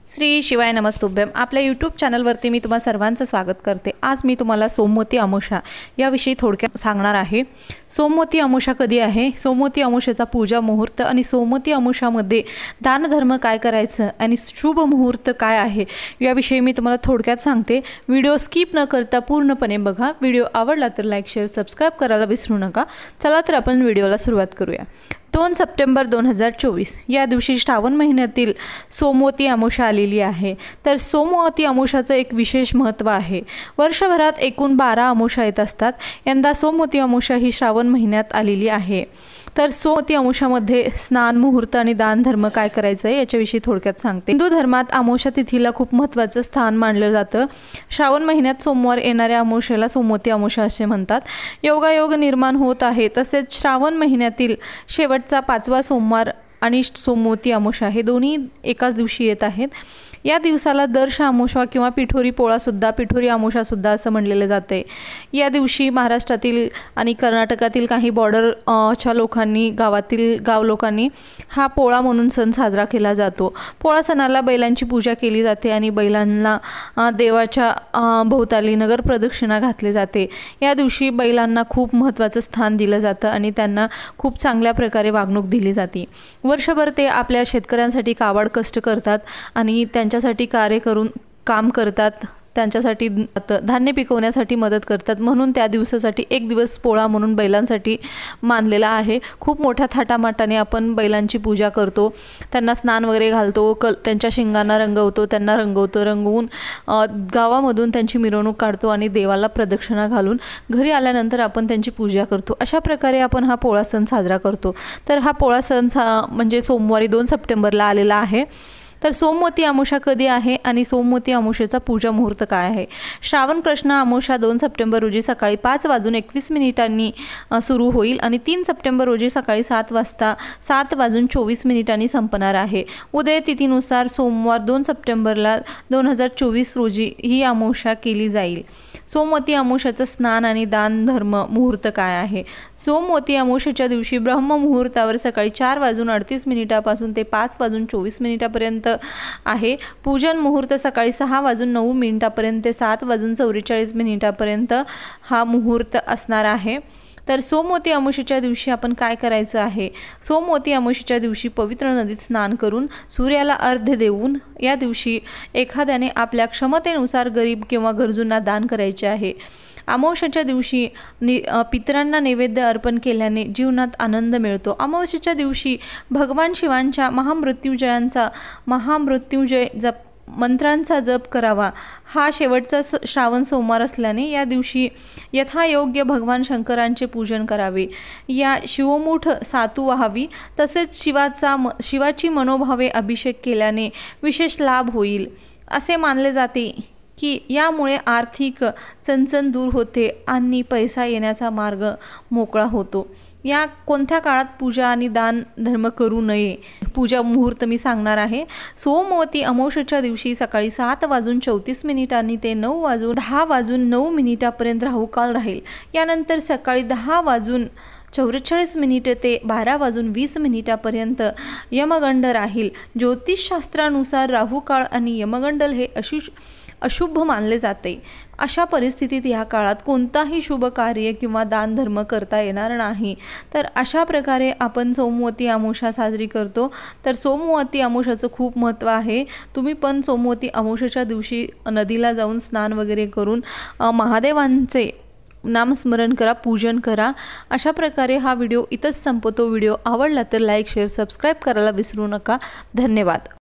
श्री शिवाय नमस्तुभ्यम। आपल्या यूट्यूब चॅनलवरती मी तुम्हा सर्वांचं स्वागत करते। आज मी तुम्हाला सोमवती अमावस्या याविषयी थोडक्यात सांगणार आहे। सोमवती अमावस्या कधी आहे, सोमवती अमावस्येचा पूजा मुहूर्त आणि सोमवती अमावस्यामध्ये दानधर्म काय करायचं आणि शुभ मुहूर्त काय आहे याविषयी मी तुम्हाला थोडक्यात सांगते। व्हिडिओ स्किप न करता पूर्णपणे बघा। व्हिडिओ आवडला तर लाईक शेअर सबस्क्राइब करायला विसरू नका। चला तर आपण व्हिडिओला सुरुवात करूया। 2 सप्टेंबर 2024 या दिवशी श्रावण महिन्यातील सोमवती अमावस्या आलेली आहे। तर सोमवती अमावस्याचं एक विशेष महत्त्व आहे। वर्षभरात एकूण 12 अमावस्या येत असतात। यंदा सोमवती अमावस्या ही श्रावण महिन्यात आलेली आहे। तर सोमवती अमावस्यामध्ये स्नान मुहूर्त आणि दान धर्म काय करायचं आहे याच्याविषयी थोडक्यात सांगते। हिंदू धर्मात अमावस्या तिथीला खूप महत्त्वाचं स्थान मानलं जातं। श्रावण महिन्यात सोमवार येणाऱ्या अमावस्येला सोमवती अमावस्या असे म्हणतात। योगायोग निर्माण होत आहे। तसेच श्रावण महिन्यातील शेवटचा 5वा सोमवार आणि सोमवती अमावस्या हे दोन्ही एकाच दिवशी येत आहेत। या दिवसाला दर्श अमावस्या किंवा पिठोरी पोळासुद्धा पिठोरी अमावस्यासुद्धा असं म्हणलेलं जाते। या दिवशी महाराष्ट्रातील आणि कर्नाटकातील काही बॉर्डरच्या लोकांनी गाव लोकांनी हा पोळा म्हणून सण साजरा केला जातो। पोळा सणाला बैलांची पूजा केली जाते आणि बैलांना देवाच्या भोवताली नगर प्रदक्षिणा घातली जाते। या दिवशी बैलांना खूप महत्त्वाचं स्थान दिलं जातं आणि त्यांना खूप चांगल्या प्रकारे वागणूक दिली जाते। वर्षभर ते आपल्या शेतकऱ्यांसाठी काबाड कष्ट करतात आणि त्यांच्यासाठी कार्य करून काम करतात, त्यांच्यासाठी धान्य पिकवण्यासाठी मदत करतात। म्हणून त्या दिवसासाठी एक दिवस पोळा म्हणून बैलांसाठी मानलेला आहे। खूप मोठ्या थाटामाटाने आपण बैलांची पूजा करतो, त्यांना स्नान वगैरे घालतो, त्यांच्या शिंगांना रंगवतो, त्यांना रंगवून गावामधून त्यांची मिरवणूक काढतो आणि देवाला प्रदक्षिणा घालून घरी आल्यानंतर आपण त्यांची पूजा करतो। अशा प्रकारे आपण हा पोळा सण साजरा करतो। तर हा पोळा सण म्हणजे सोमवारी 2 सप्टेंबरला आलेला आहे। तर सोमवती अमावस्या कधी आहे आणि सोमवती अमावस्येचा पूजा मुहूर्त काय आहे। श्रावण कृष्ण अमावस्या 2 सप्टेंबर रोजी सकाळी 5:21 सुरू होईल आणि 3 सप्टेंबर रोजी सकाळी 7 वाजता 7:24 संपणार आहे। उदय तिथीनुसार सोमवार 2 सप्टेंबरला 2024 रोजी ही अमावस्या केली जाईल। सोमवती अमावस्याचं स्नान आणि दान धर्म मुहूर्त काय आहे। सोमवती अमावस्येच्या दिवशी ब्रह्म मुहूर्तावर सकाळी 4:38 पासून ते 5:24 पर्यंत आहे। पूजन मुहूर्त सकाळी 6:09 पर्यंत ते 7:44 पर्यंत हा मुहूर्त असणार आहे। तर सोमवती अमावस्येच्या दिवशी आपण काय करायचं आहे। सोमवती अमावस्येच्या दिवशी पवित्र नदीत स्नान करून सूर्याला अर्घ्य देऊन या दिवशी एखाद्याने आपल्या क्षमतेनुसार गरीब किंवा गरजूंना दान करायचे आहे। अमावस्येच्या दिवशी पितरांना नैवेद्य अर्पण केल्याने जीवनात आनंद मिळतो। अमावस्येच्या दिवशी भगवान शिवांच्या महामृत्युंजय मंत्रांचा जप करावा। हा शेवटचा श्रावण सोमवार असल्याने या दिवशी यथायोग्य भगवान शंकरांचे पूजन करावे। या शिवमूठ सातू व्हावी। तसेच शिवाची मनोभावे अभिषेक केल्याने विशेष लाभ होईल असे मानले जाते की यामुळे आर्थिक चणचण दूर होते आणि पैसा येण्याचा मार्ग मोकळा होतो। या कोणत्या काळात पूजा आणि दान धर्म करू नये पूजा मुहूर्त मी सांगणार आहे। सोमवती अमावस्येच्या दिवशी सकाळी 7:34 ते 10:09 पर्यंत राहुकाळ राहील। यानंतर सकाळी 10:44 ते 12:20 पर्यंत यमगंड राहील। ज्योतिषशास्त्रानुसार राहुकाळ आणि यमगंडल हे अशुभ मानले जाते। अशा परिस्थितीत या काळात कोणताही शुभ कार्य किंवा दान धर्म करता येणार नाही। तर अशा प्रकारे आपण सोमवती अमावस्या साजरी करतो। तर सोमवती अमावस्याचं खूप महत्त्व आहे। तुम्ही पण सोमवती अमावस्येच्या दिवशी नदीला जाऊन स्नान वगैरे करून महादेवांचे नामस्मरण करा, पूजन करा। अशा प्रकारे हा व्हिडिओ इथंच संपतो। व्हिडिओ आवडला तर लाईक शेअर सबस्क्राइब करायला विसरू नका। धन्यवाद।